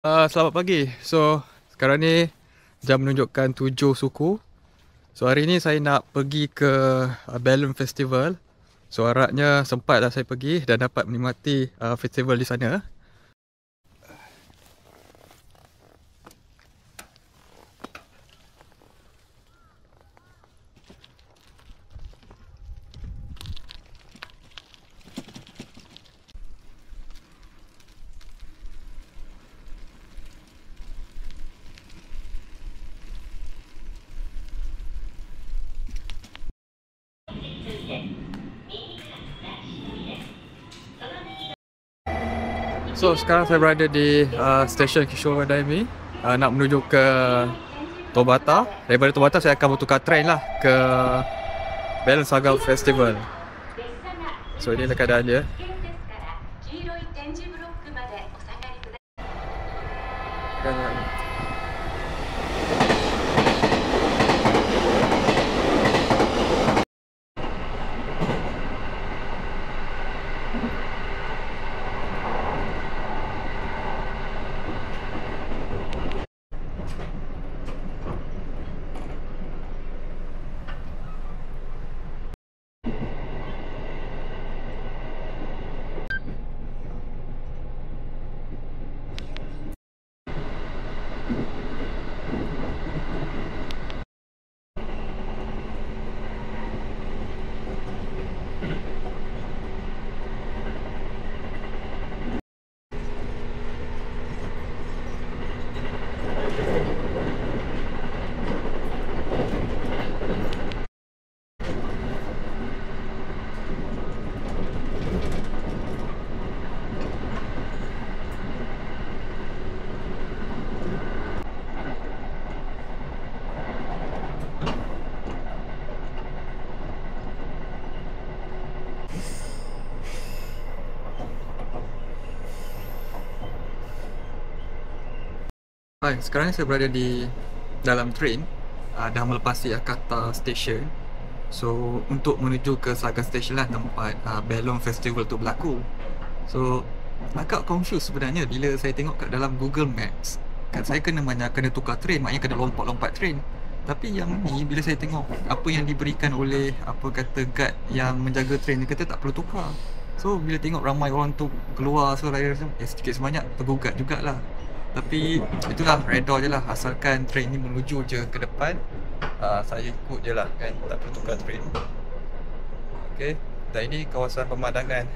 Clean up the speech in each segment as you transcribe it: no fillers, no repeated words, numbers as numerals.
Selamat pagi. So, sekarang ni jam menunjukkan 7 suku. So, hari ni saya nak pergi ke Balloon Festival. So, harapnya sempatlah saya pergi dan dapat menikmati festival di sana. So, sekarang saya berada di stesen Kishore Daimi, nak menuju ke Tobata. Daripada Tobata saya akan bertukar train lah ke Balloon Saga Festival. So, inilah keadaan dia. Hai, sekarang ni saya berada di dalam train, dah melepasi Akata Station. So, untuk menuju ke Saga Station lah tempat Balloon Festival tu berlaku. So, agak confused sebenarnya bila saya tengok kat dalam Google Maps. Kat saya kena tukar train, maknanya kena lompat-lompat train. Tapi yang ni bila saya tengok apa yang diberikan oleh guard yang menjaga train, dia kata tak perlu tukar. So, bila tengok ramai orang tu keluar, so saya rasa sedikit sebanyak tergugat jugalah. Tapi itulah, redha je lah, asalkan train ni menuju je ke depan, saya ikut je lah kan, tak perlu tukar train. Okay, dan ini kawasan pemandangan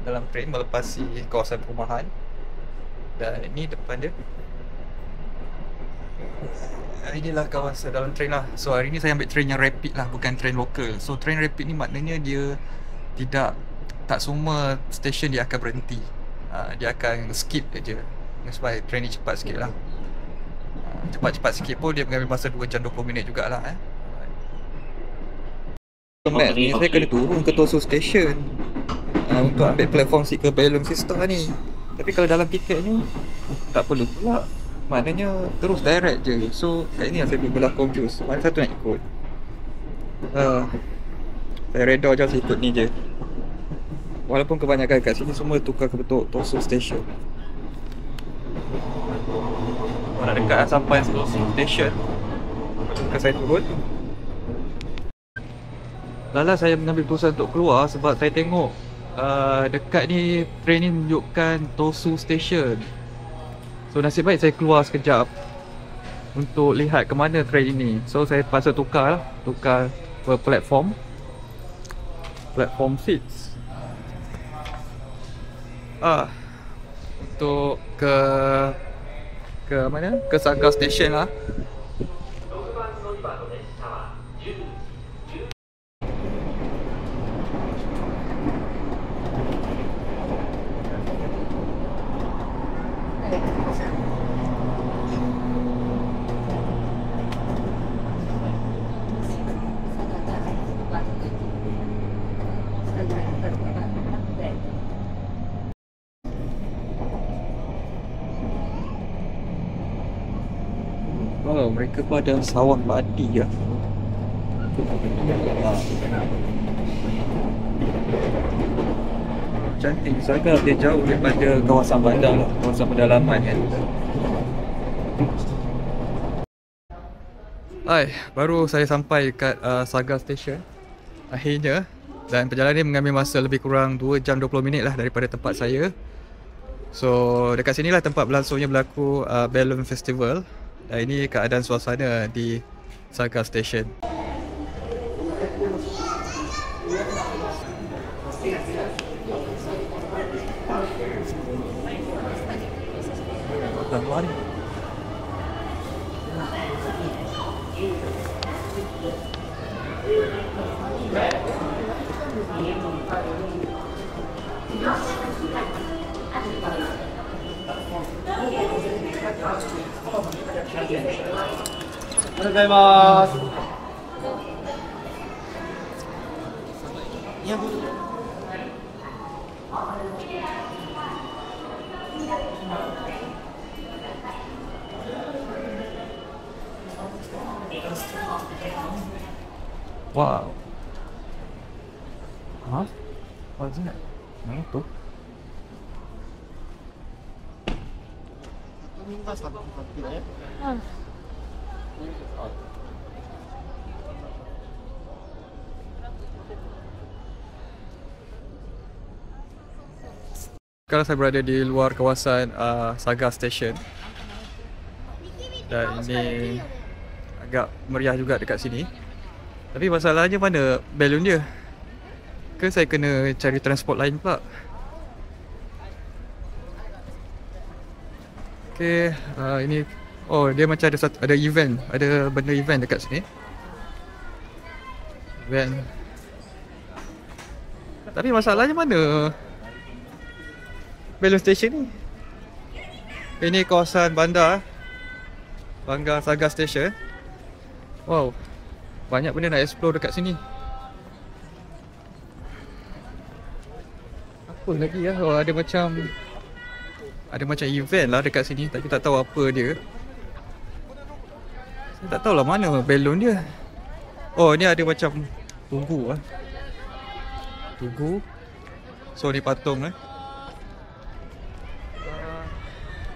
dalam train melepasi kawasan perumahan. Dan ini depan dia, inilah kawasan dalam train lah. So hari ni saya ambil train yang rapid lah, bukan train lokal. So train rapid ni maknanya dia tak semua stesen dia akan berhenti, dia akan skip je. Sebab train ni cepat sikit lah, cepat-cepat sikit pun dia mengambil masa 2 jam 20 minit jugalah. Map ni saya kena turun ke Tosu Station untuk ambil platform seat ke Balloon Vista ni. Tapi kalau dalam tiket ni tak perlu pula, maknanya terus direct je. So kat ni saya belah confused, mana satu nak ikut. Saya reda je, saya ikut ni je. Walaupun kebanyakan kat sini semua tukar ke bentuk Tosu Station. Nak dekat dah sampai Tosu Station, maka saya turun. Lala saya mengambil keputusan untuk keluar sebab saya tengok dekat ni train ni menunjukkan Tosu Station. So nasib baik saya keluar sekejap untuk lihat ke mana train ini. So saya terpaksa tukar ke platform seats untuk ke mana? Ke Saga Station lah. Oh, mereka pun ada sawah padi ya. cantik. Saga dia jauh daripada kawasan bandar lah, kawasan pedalaman kan. Hai, baru saya sampai dekat Saga Station akhirnya, dan perjalanan ni mengambil masa lebih kurang 2 jam 20 minit lah daripada tempat saya. So dekat sini lah tempat berlangsungnya berlaku Balloon Festival. Dan ini keadaan suasana di Saga Station. Wow. Huh? What's that? Mana tu? Sekarang saya berada di luar kawasan Saga Station. Dan ini agak meriah juga dekat sini. Tapi masalahnya mana balon dia? Ke saya kena cari transport lain pula? Okay, ini oh dia macam ada event, ada benda event dekat sini. Event. Tapi masalahnya mana balon station ni? Ini kawasan bandar Saga Station. Wow, banyak benda nak explore dekat sini. Apa lagi ya? Oh, ada macam event lah dekat sini, tapi tak tahu apa dia. Saya tak tahu lah mana balon dia. Oh, ni ada macam tugu lah. Tugu. So ni patung lah.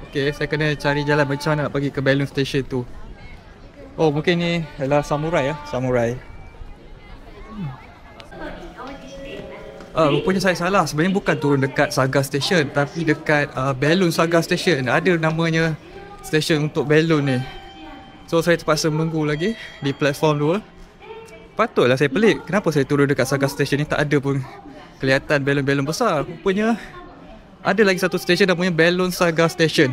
Okay, saya kena cari jalan macam mana nak pergi ke balloon station tu. Oh, mungkin ni adalah samurai ya, samurai. Rupanya saya salah. Sebenarnya bukan turun dekat Saga Station, tapi dekat Balloon Saga Station. Ada namanya station untuk balloon ni. So saya terpaksa menunggu lagi di platform 2. Patutlah saya pelik, kenapa saya turun dekat Saga Station ni tak ada pun kelihatan balon-balon besar. Rupanya ada lagi satu station namanya Balloon Saga Station.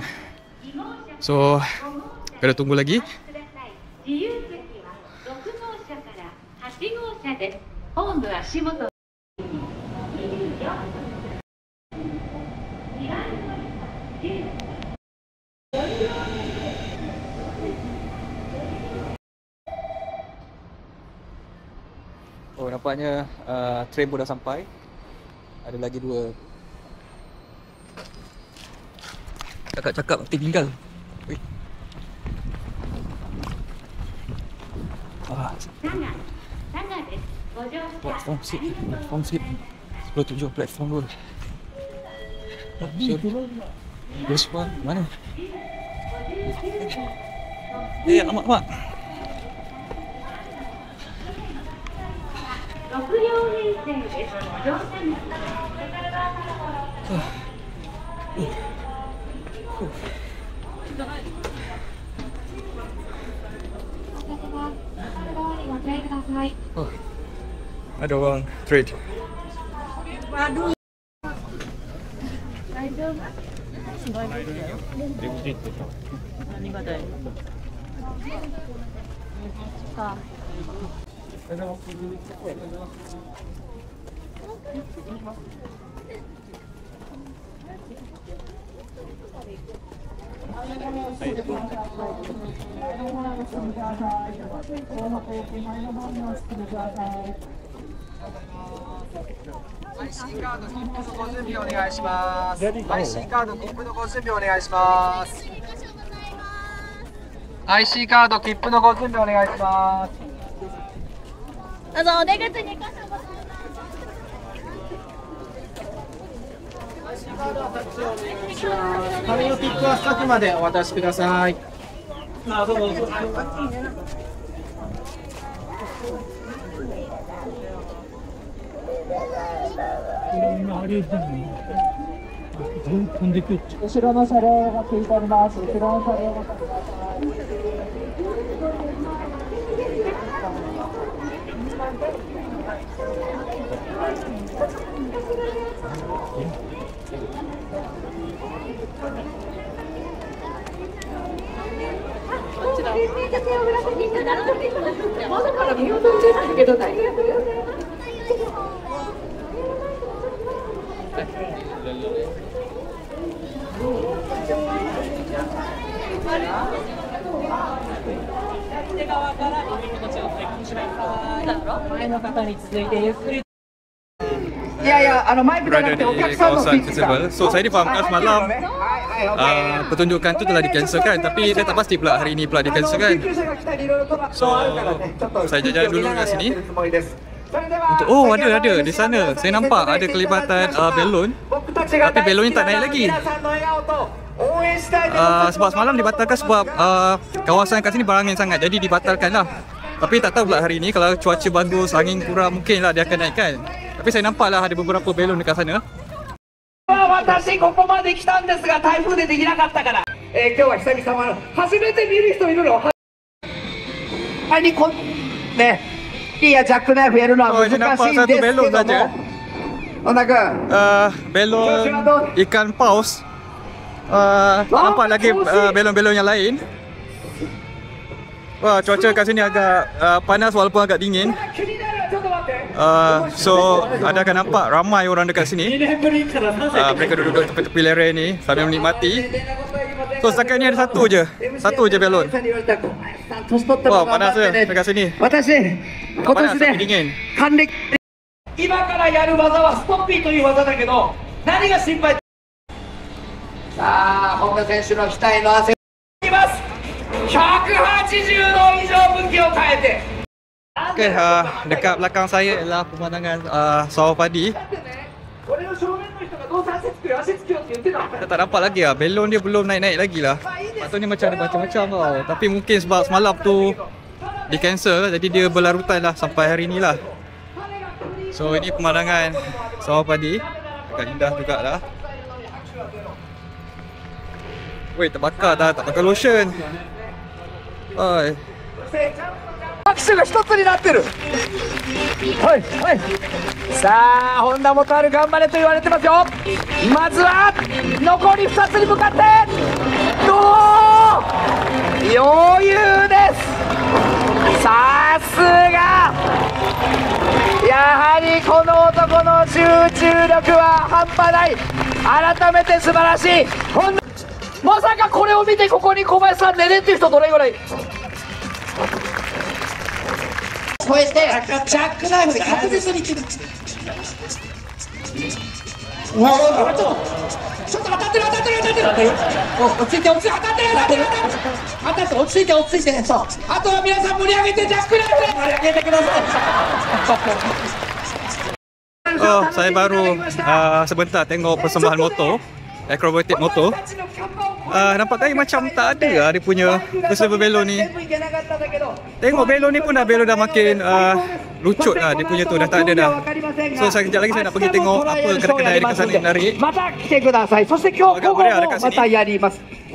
So kena tunggu lagi. Oh, nampaknya train pun dah sampai. Ada lagi 2. Cakap-cakap nanti tinggal. Ui. Platform seat 10-7 platform 2. This one mana? Mak. Oh, ada orang trade. IC カード切符のご準備お願いします。IC カード切符のご準備お願いします。IC カード切符のご準備お願いします。どうぞお出口にございます。紙のピックは先までお渡しください。後ろの車両がついております。後ろの車両がついております窓から見落としてるけど大丈夫？前の方に続いてゆっくり。いやいや、マイクじゃなくてお客さんのスイッチか。So saya difahamkan semalam pertunjukan tu telah di-cancelkan, tapi saya tak pasti pula hari ini pula di-cancelkan. So saya jalan dulu kat sini. Oh, ada di sana. Saya nampak ada kelibatan belon. Tapi belon ni tak naik lagi. Sebab semalam dibatalkan sebab kawasan kat sini berangin sangat, jadi dibatalkan lah. Tapi tak tahu pula hari ni kalau cuaca bagus, angin kurang, mungkin lah dia akan naikkan. Tapi saya nampak lah ada beberapa belon dekat sana. 私ここまで来たんですが台風でできなかったから、今日は久々初めて見る人いるの。ね、いやジャックナイフやるのは難しいんですけども、小田君、belon ikan paus. Nampak lagi belon-belon yang lain. Wah, cuaca kat sini agak panas walaupun agak dingin. So anda akan nampak ramai orang dekat sini. Mereka duduk tepi-tepi lereng ni sambil menikmati. So setakat ni ada satu je belon. Wah, panas je dekat sini. Panas tapi dingin. 今からやる技はストッピーという技だけど、何が心配？さあ、本田選手の額の汗います。180度以上向きを変えて。Okay, dekat belakang saya ialah pemandangan sawah padi. Kita tak nampak lagi lah, belon dia belum naik-naik lagi lah. Patutnya macam ada macam-macam tau. Tapi mungkin sebab semalam tu di cancel, jadi dia berlarutan lah sampai hari ni lah. So ini pemandangan sawah padi. Agak indah jugalah. Weh, terbakar tak pakai lotion. Oi. 拍手が一つになってる。はいはい。さあ本田元春頑張れと言われてますよ。まずは残り2つに向かって余裕です。さすが。やはりこの男の集中力は半端ない。改めて素晴らしい。まさかこれを見てここに小林さん寝れっていう人どれぐらい？超えてジャックナイフで確実に切る。ちょっと当たってる。落ち着いて当たってる。落ち着いて。そう。あとは皆さん盛り上げてジャックナイフで盛り上げてください。Oh, saya baru sebentar tengok persembahan motor, acrobatic motor. Nampak tadi macam tak ada lah dia punya festival belon ni. Tengok belon ni pun belon dah makin lucut lah, dia punya tu dah tak ada dah. So sekejap lagi saya nak pergi tengok apa kedai-kedai dekat sana yang menarik. Agak meriah dekat sini.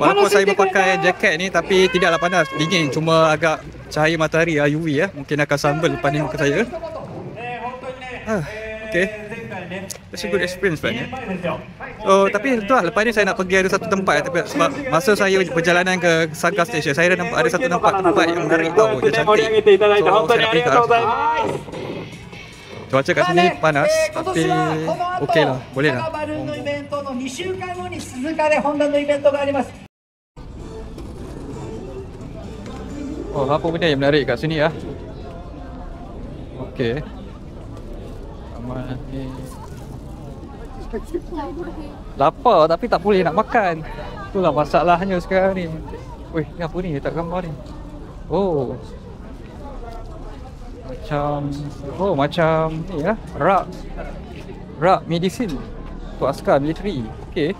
Walaupun saya berpakai jaket ni tapi tidaklah panas, dingin, cuma agak cahaya matahari UV mungkin akan sambal depan muka saya. Okay, that's a good experience sebenarnya. Oh, tapi tu lah, lepas ni saya nak pergi ada satu tempat tapi sebab masa saya perjalanan ke Saga Station, saya dah nampak ada satu tempat yang menarik tau, yang cantik. So saya nak pergi ke arah. Cuaca kat sini panas tapi okey lah, boleh lah. Oh, apa benda yang menarik kat sini lah. Okey. Lapar tapi tak boleh nak makan. Itulah masalahnya sekarang ni. Weh, ni apa ni? Tak gambar ni. Oh. Macam ni ya. Rak medicine. untuk askar military. Okey.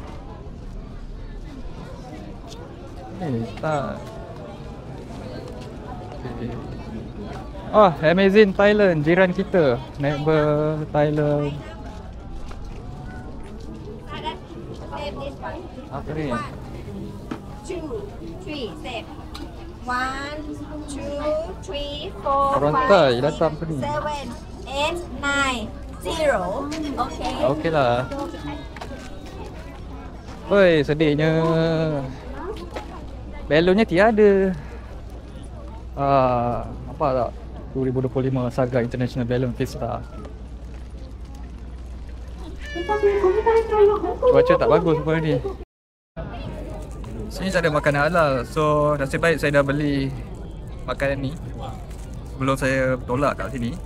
Tak. Okay. Oh, Amazing Thailand, jiran kita. Neighbor Thailand. Apa ni? 2, 3, step. 1, 2, 3, 4, Orang 5, Thai datang apa ni? 7, 8, 9, 0. Okay. Okey lah. Oi, sedihnya. Balonnya tiada. Nampak tak? 2025 Saga International Balloon Fiesta. Cuaca tak bagus pun ni. Sini tak ada makanan halal. So nasib baik saya dah beli makanan ni sebelum saya tolak kat sini.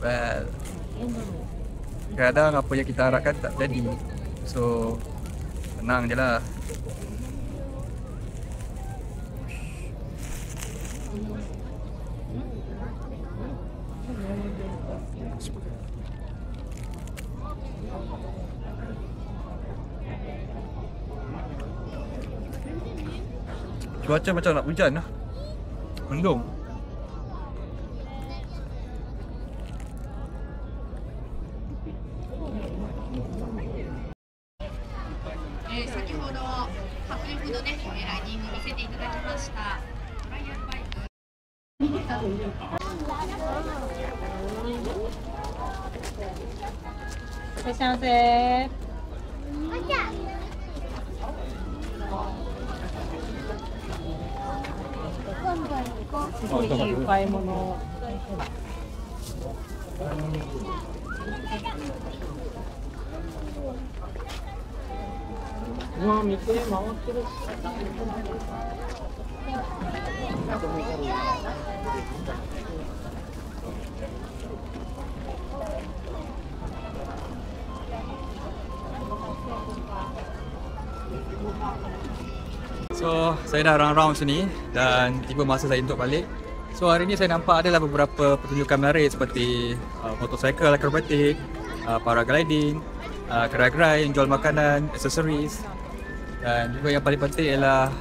Well, kadang apa yang kita harapkan tak jadi. So tenang je lah. Cuaca macam nak hujan lah. Mendung. So, saya dah round-round sini dan tiba masa saya untuk balik. So, hari ni saya nampak adalah beberapa pertunjukan menarik seperti motorcycle akrobatik, paragliding, gerai-gerai yang jual makanan, accessories. Dan juga yang paling penting ialah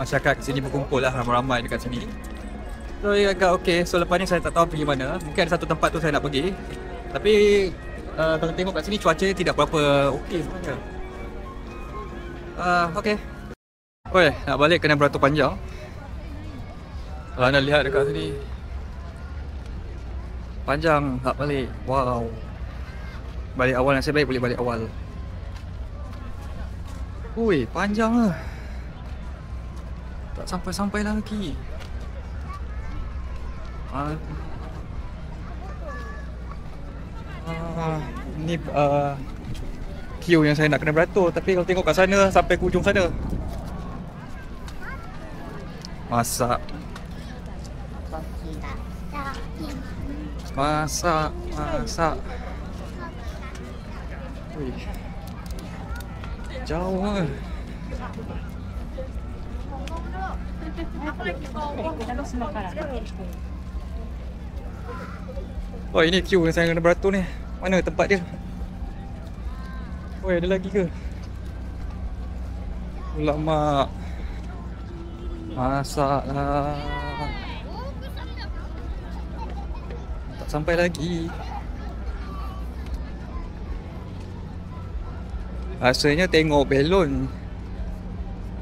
masyarakat sini berkumpul lah ramai-ramai dekat sini. So, agak okey. So, lepas ni saya tak tahu pergi mana. Mungkin ada satu tempat tu saya nak pergi. Tapi, kalau tengok kat sini cuaca tidak berapa okey sebenarnya. Okey. Oi, nak balik kena beratur panjang. Kalau anda lihat dekat sini, panjang nak balik. Wow. Balik awal nasib baik boleh balik awal. Ui, panjang lah. Tak sampai-sampai lagi. Ni queue yang saya nak kena beratur. Tapi kalau tengok kat sana sampai ke ujung sana. Masak. Ui. Jauh lah. Oh, ini queue yang saya kena beratur ni. Mana tempat dia? Oh, ada lagi ke? Alamak. Masak lah. Tak sampai lagi. Rasanya tengok belon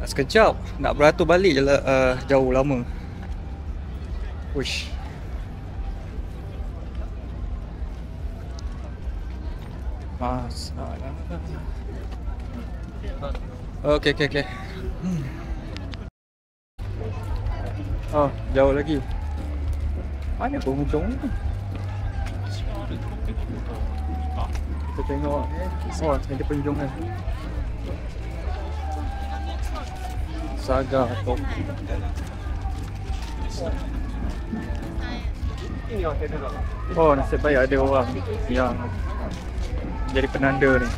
sekejap, nak beratur balik je lah, jauh lama. Uish. Masak lah. Okay. Oh, jauh lagi. Mana penghujung ni? Kita tengok. Oh, ada penghujung ni. Saga Top. Oh, nasib baik ada orang yang jadi penanda ni.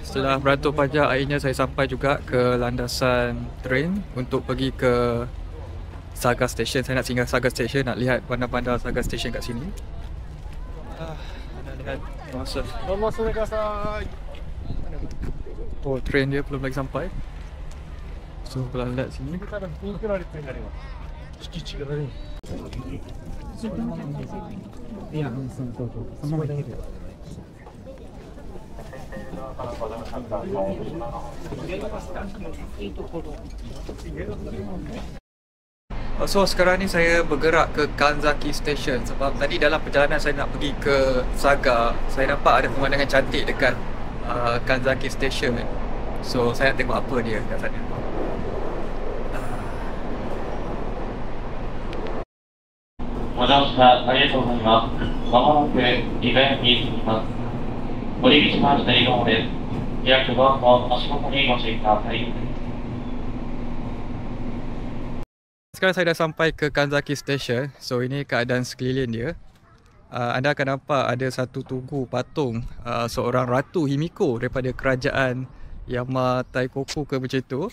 Setelah beratur pajak, akhirnya saya sampai juga ke landasan train untuk pergi ke Saga Station. Saya nak singgah Saga Station, nak lihat bandar-bandar Saga Station kat sini. Nak lihat masa. Oh, train dia belum lagi sampai. So, kalau lihat sini. So sekarang ni saya bergerak ke Kanzaki Station sebab tadi dalam perjalanan saya nak pergi ke Saga, saya nampak ada pemandangan cantik dekat Kanzaki Station. So saya nak tengok apa dia kat sana. Sekarang saya dah sampai ke Kanzaki Station. So ini keadaan sekeliling dia. Anda akan nampak ada satu tugu patung seorang Ratu Himiko daripada kerajaan Yamataikoku ke macam tu.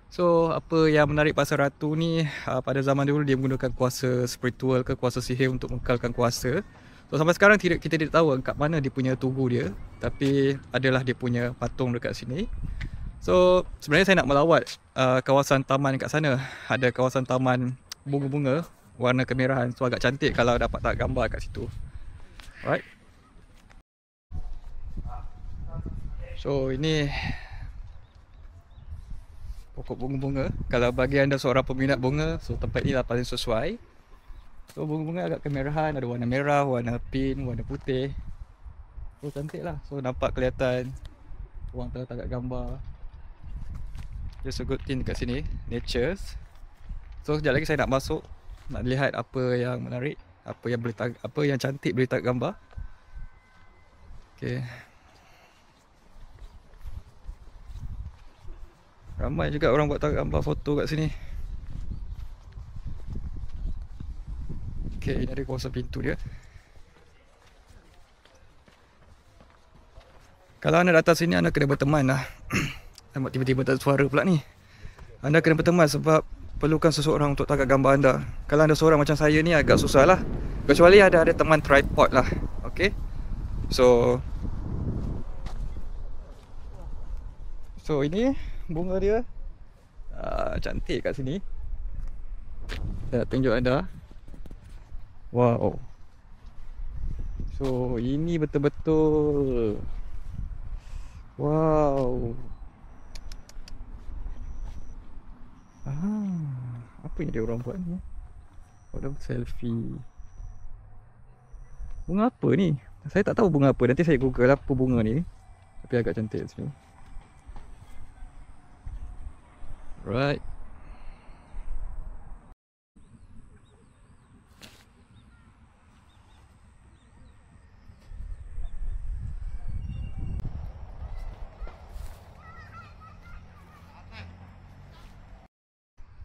So apa yang menarik pasal Ratu ni, pada zaman dulu dia menggunakan kuasa spiritual ke kuasa sihir untuk mengekalkan kuasa. So sampai sekarang kita tidak tahu kat mana dia punya tugu dia, tapi adalah dia punya patung dekat sini. So sebenarnya saya nak melawat kawasan taman kat sana. Ada kawasan taman bunga-bunga warna kemerahan. So agak cantik kalau dapat tak gambar kat situ. Alright. So ini pokok bunga-bunga. Kalau bagi anda seorang peminat bunga, so tempat ni lah paling sesuai. So bunga-bunga agak kemerahan, ada warna merah, warna pink, warna putih. So cantik lah. So nampak kelihatan orang tengah gambar. Just a good thing dekat sini, natures. So sekejap lagi saya nak masuk, nak lihat apa yang menarik, apa yang cantik boleh tak gambar. Okay. Ramai juga orang buat tak gambar foto kat sini. Okay, ini ada kawasan pintu dia. Kalau anda datang sini, anda kena berteman lah. Nampak tiba-tiba tak ada suara pula ni. Anda kena berteman sebab perlukan seseorang untuk tangkap gambar anda. Kalau anda seorang macam saya ni agak susah lah. Kecuali ada teman tripod lah. Okay. So ini bunga dia cantik kat sini. Saya nak tunjuk anda. Wow. So ini betul-betul. Wow. Apa yang dia orang buat ni? Orang selfie. Bunga apa ni? Saya tak tahu bunga apa. Nanti saya google apa bunga ni. Tapi agak cantik sini. Right.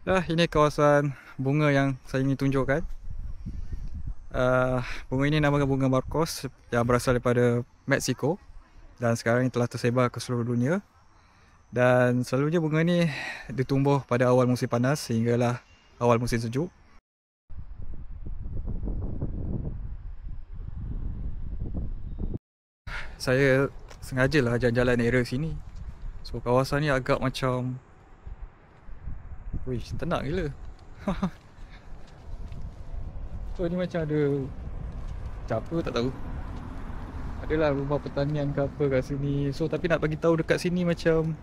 Ini kawasan bunga yang saya ingin tunjukkan. Bunga ini namakan bunga Marcos yang berasal daripada Mexico dan sekarang ini telah tersebar ke seluruh dunia. Dan selalunya bunga ni ditumbuh pada awal musim panas sehinggalah awal musim sejuk. Saya sengajalah jalan-jalan area sini. So kawasan ni agak macam tenang gila. So ni macam ada apa tak tahu. Adalah rumah pertanian ke apa kat sini. So tapi nak bagi tahu dekat sini macam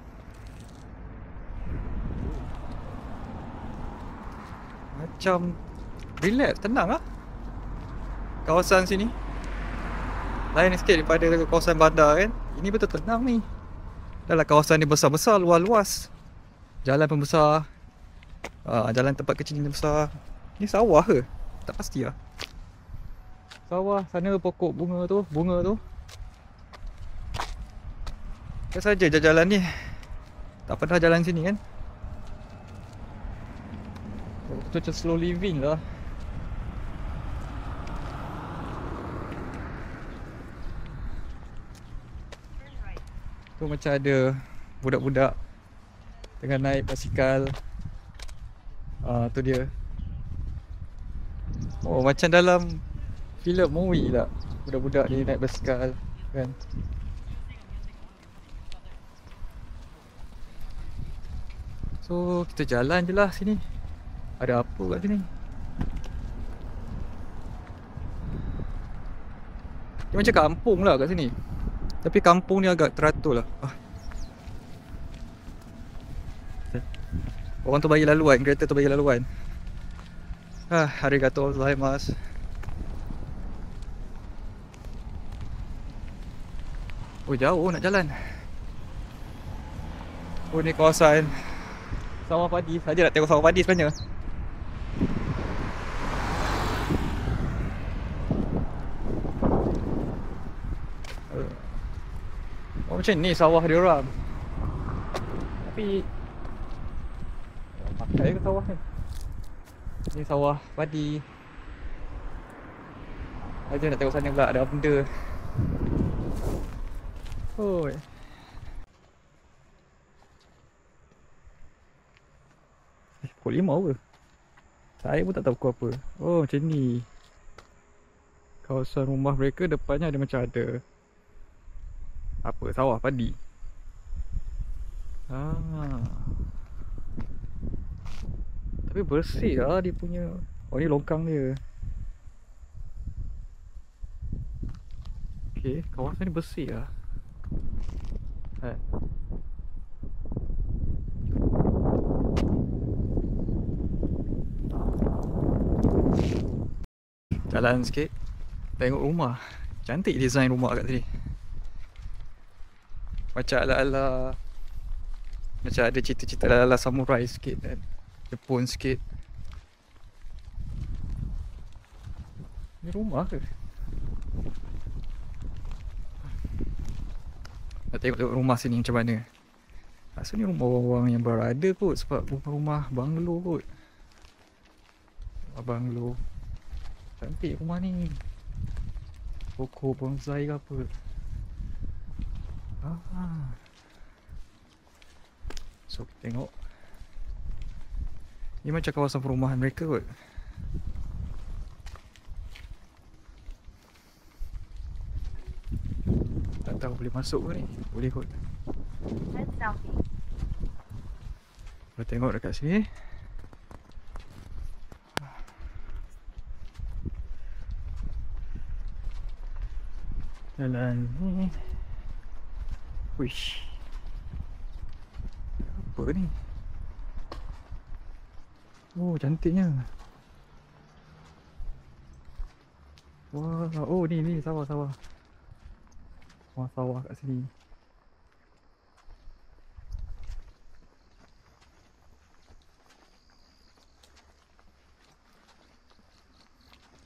relax, tenang lah kawasan sini. Lain sikit daripada kawasan bandar kan. Ini betul tenang ni. Dahlah kawasan ni besar-besar, luas-luas. Jalan pun besar. Jalan tempat kecil ni besar. Ni sawah ke? Tak pasti lah. Sawah, sana pokok bunga tu. Kan saja jalan ni. Tak pernah jalan sini kan. Itu macam slow living lah. Tu macam ada budak-budak tengah naik basikal. Tu dia. Oh, macam dalam filem movie lah. Budak-budak ni naik basikal kan. So kita jalan je lah sini. Ada apa kat sini? Dia macam kampung lah kat sini. Tapi kampung ni agak teratur lah. Orang tu bagi laluan, kereta tu bagi laluan. Arigatou gozaimasu. Oh, jauh nak jalan. Oh, ni kawasan sawah padi. Saja nak tengok sawah padi sebenarnya. Oh, macam ni sawah dia orang. Tapi pakai ke sawah ni? Ni sawah padi. Saja nak tengok sana pula ada apa benda. Oi. Pukul 5 apa? Saya pun tak tahu pukul apa. Oh, macam ni. Kawasan rumah mereka depannya ada macam ada apa, sawah padi. Tapi bersih lah dia punya. Oh, ni longkang dia. Okay, kawasan ni bersih lah. Jalan sikit, tengok rumah. Cantik design rumah kat sini. Macam ala-ala, macam ada cerita-cerita ala-ala samurai sikit kan. Jepun sikit. Ni rumah ke? Nak tengok rumah sini macam mana. Rasa ni rumah orang-orang yang berada kot. Sebab rumah banglo kot. Banglo. Cantik rumah ni. Pokok bonsai ke apa. So kita tengok. Ni macam kawasan perumahan mereka kot. Tak tahu boleh masuk ke ni. Boleh kot. Kita tengok dekat sini. Jalan ni. Wish. Apa ni? Oh, cantiknya. Wah, oh ni sawah-sawah. Wah, sawah kat sini.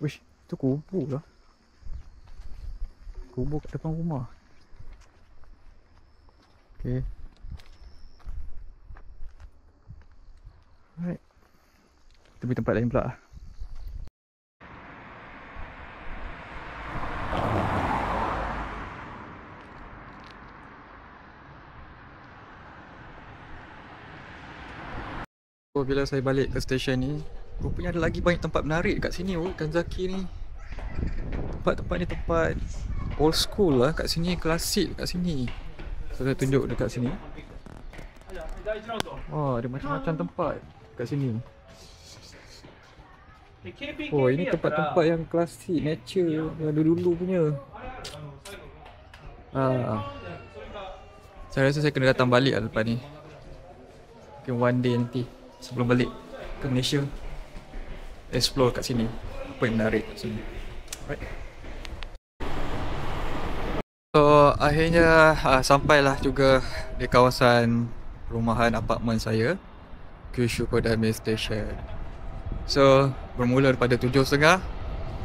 Wish, tu kubur lah. Kubur kat depan rumah. Okay. Alright. Kita pergi tempat lain pula. So, bila saya balik ke stesen ni, rupanya ada lagi banyak tempat menarik kat sini. Kanzaki ni. Tempat-tempat ni tempat old school lah kat sini, klasik kat sini. So, saya tunjuk dekat sini. Wah, ada macam-macam tempat kat sini. Oh, ini tempat-tempat yang klasik, nature, yang dulu-dulu punya. Saya rasa saya kena datang balik lah lepas ni. Mungkin one day nanti sebelum balik ke Malaysia, explore kat sini. Apa yang menarik kat sini. Alright. So akhirnya sampailah juga di kawasan perumahan apartmen saya, Kyushu Kodame Station. So bermula daripada 7.30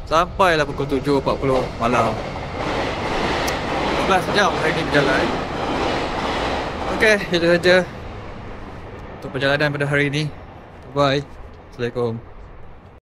sampailah pukul 7.40 malam. 12 jam hari ni berjalan. Okay, itu saja untuk perjalanan pada hari ini. Bye. Assalamualaikum.